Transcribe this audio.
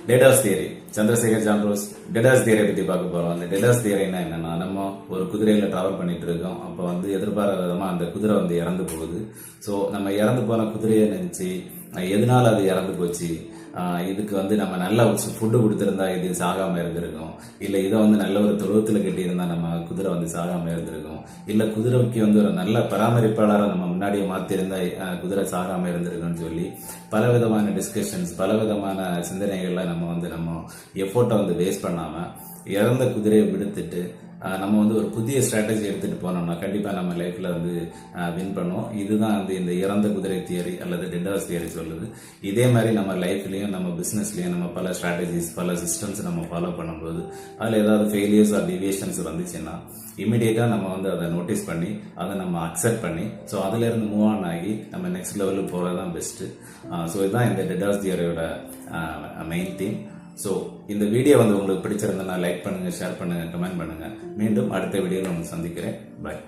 Datas theory. Chandrasekhar ஜான்ரோஸ் டேட்டாஸ் தியரியை பத்தி பார்க்க போறோம். அந்த டேட்டாஸ் தியரினா என்னன்னா, நம்ம ஒரு குதிரையில டிராவல் பண்ணிட்டு இருக்கோம். அப்போ எதிர்பாராத விதமா அந்த குதிரை இறந்து போகுது. ஸோ நம்ம இறந்து போன குதிரையை நினைச்சு எதனால அது இறந்து போச்சு, இதுக்கு நம்ம நல்ல ஃபுட்டு கொடுத்துருந்தா இது சாகாம இருந்திருக்கும், இல்ல இதை நல்ல ஒரு தொழுவத்துல கட்டியிருந்தா நம்ம குதிரை சாகாம இருந்திருக்கும், இல்ல குதிரைக்கு ஒரு நல்ல பராமரிப்பாளரை நம்ம முன்னாடியே மாத்திருந்தா குதிரை சாகாம இருந்திருக்கும்னு சொல்லி பல விதமான டிஸ்கஷன்ஸ், பல விதமான சிந்தனைகள்ல நம்ம எஃபோர்ட்டை வேஸ்ட் பண்ணாம இறந்த குதிரையை விடுத்துட்டு நம்ம ஒரு புதிய ஸ்ட்ராட்டஜி எடுத்துட்டு போனோம்னா கண்டிப்பா நம்ம லைஃப்ல வின் பண்ணுவோம். இதுதான் இந்த இறந்த குதிரை தியரி அல்லது டெடாஸ் தியரி சொல்லுது. இதே மாதிரி நம்ம லைஃப்லயும் நம்ம பிசினஸ்லயும் நம்ம பல ஸ்ட்ராட்டஜிஸ், பல சிஸ்டம்ஸ் நம்ம ஃபாலோ பண்ணும்போது அதுல ஏதாவது ஃபெயிலியர்ஸ் ஆர் டிவியேஷன்ஸ் வந்துச்சுன்னா இமிடியேட்டா நம்ம அதை நோட்டீஸ் பண்ணி அதை நம்ம அக்செப்ட் பண்ணி ஸோ அதுல இருந்து மூவ் ஆன் ஆகி நம்ம நெக்ஸ்ட் லெவலுக்கு போறதுதான் பெஸ்ட். ஸோ இதுதான் இந்த டெடாஸ் தியரியோட மெயின் தீம். ஸோ இந்த வீடியோ உங்களுக்கு பிடிச்சிருந்தா லைக் பண்ணுங்க, ஷேர் பண்ணுங்க, கமெண்ட் பண்ணுங்க. மீண்டும் அடுத்த வீடியோவில் சந்திக்கிறேன். பாய்.